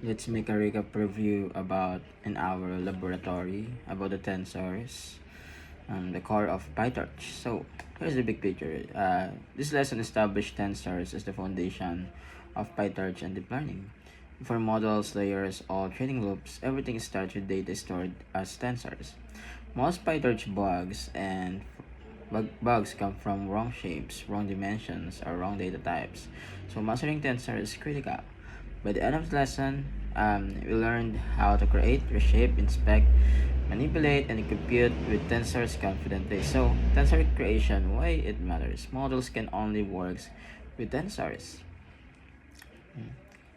let's make a recap review about in our laboratory about the tensors, the core of PyTorch. So here's the big picture. This lesson established tensors as the foundation of PyTorch and deep learning. For models, layers, or training loops, everything starts with data stored as tensors. Most PyTorch bugs come from wrong shapes, wrong dimensions, or wrong data types. So mastering tensor is critical. By the end of the lesson, we learned how to create, reshape, inspect, manipulate, and compute with tensors confidently. So, tensor creation, why it matters. Models can only work with tensors.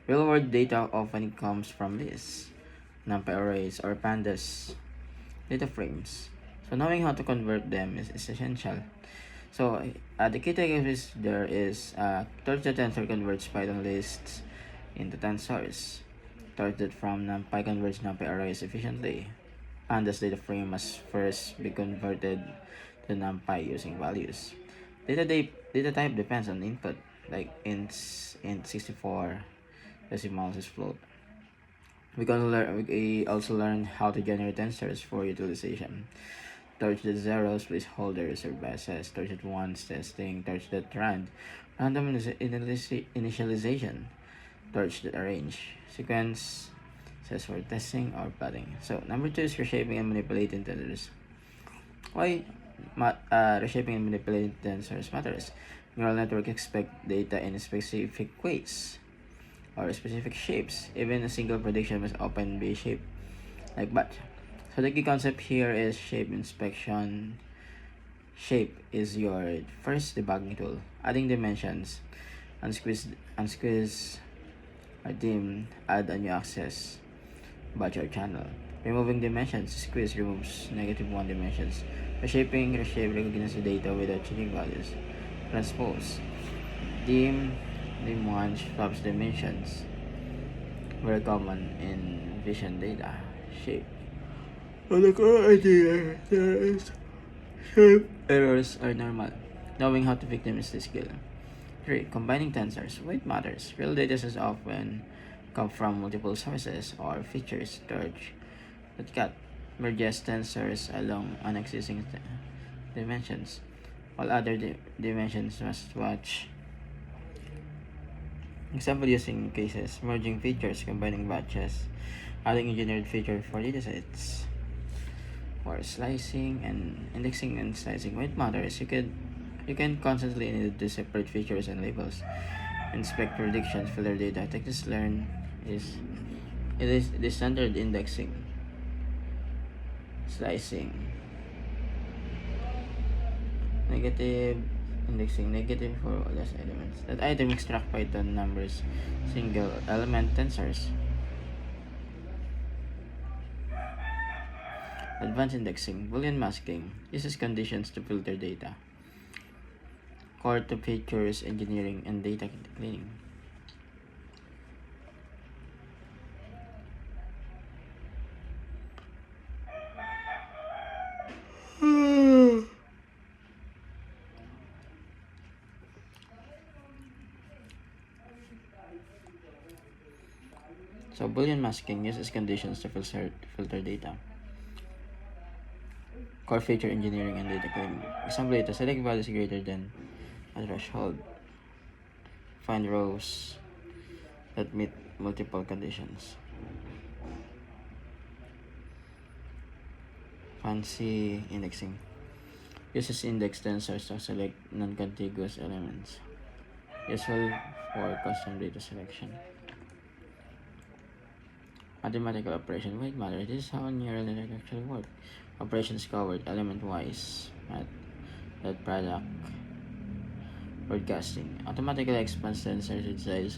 Real-world data often comes from lists, NumPy arrays, or pandas data frames. So, knowing how to convert them is essential. So, the key takeaways there is Torch the tensor converts Python lists into tensors. Torch that from NumPy converts NumPy arrays efficiently. Pandas data frame must first be converted to NumPy using values. Data type depends on input, like int 64 decimals is float. We also learn how to generate tensors for utilization. Torch the zeros, placeholders, or bases. Torch at once, testing. Torch that random initialization. Torch that arrange. Sequence says for testing or plotting. So number two is reshaping and manipulating tensors. Why reshaping and manipulating tensors matters? Neural network expect data in specific ways or specific shapes. Even a single prediction must often be shaped like batch. So the key concept here is shape inspection. Shape is your first debugging tool. Adding dimensions, unsqueeze, dim, add a new access batch or channel. Removing dimensions, squeeze removes negative 1 dimensions. Reshaping, reshape recognizes the data without changing values. Transpose, dim, dim 1 swaps dimensions. Very common in vision data. Shape. Well, the core idea is shape errors are normal. Knowing how to fix them is the skill. 3. Combining tensors. Why it matters. Real data sets often come from multiple sources or features storage that cut merges tensors along unexisting dimensions, while other dimensions must watch. Example using cases, merging features, combining batches, adding engineered feature for datasets, or slicing and indexing and slicing. What matters, you can constantly edit the separate features and labels, inspect predictions, filter data. Techniques learn is it is the standard indexing, slicing, negative indexing, negative for less elements. That item extract Python numbers, single element tensors. Advanced indexing, Boolean masking, uses conditions to filter data. Core to features engineering and data cleaning. So Boolean masking uses conditions to filter data. Core feature engineering and data cleaning. Example data, select values greater than a threshold. Find rows that meet multiple conditions. Fancy indexing. Uses index tensors to select non-contiguous elements. Useful for custom data selection. Mathematical operation. Why it matters? This is how neural network actually work. Operations covered element-wise. Dot product. Broadcasting. Automatically expands tensors in size.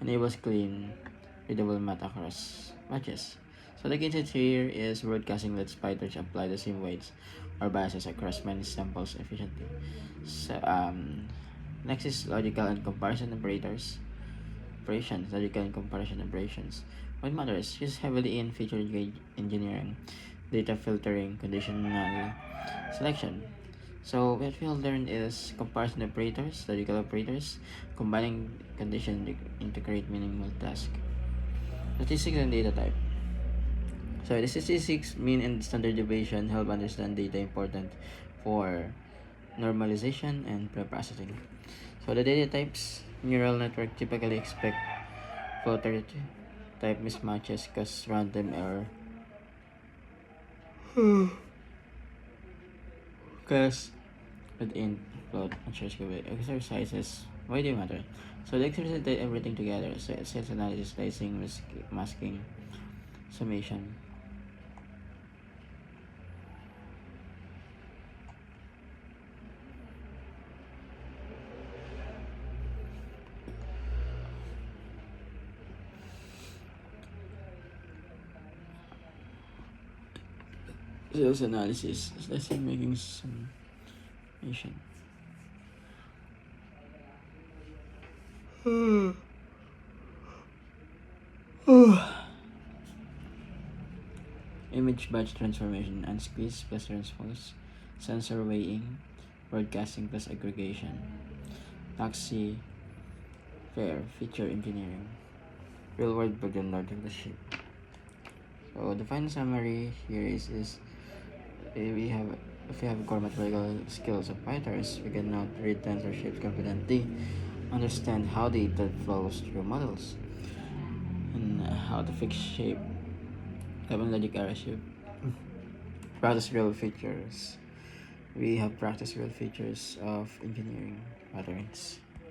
Enables clean, readable math across batches. So the concept here is broadcasting lets PyTorch apply the same weights or biases across many samples efficiently. So next is logical and comparison operators. Logical and comparison operations. What matters is heavily in feature engineering, data filtering, conditional selection. So what we have learned is comparison operators, logical operators, combining condition to create meaningful task. Statistics and data type. So the statistics, mean and standard deviation help understand data important for normalization and preprocessing. So the data types, neural network typically expect filter type mismatches cause random error. Cause within float and church exercises, why do you matter? So the exercise did everything together. So sales analysis, slicing, masking, summation. Sales analysis, slicing, making summation. Image batch transformation and squeeze plus transpose, sensor weighing, broadcasting plus aggregation, taxi, fair, feature engineering, real world program logic the shape. So the final summary here is we have if we have core mathematical skills of fighters, we can now read tensor shapes confidently, understand how data flows through models, and how to fix shape, having logic error shape, practice real features. We have practiced real features of engineering patterns.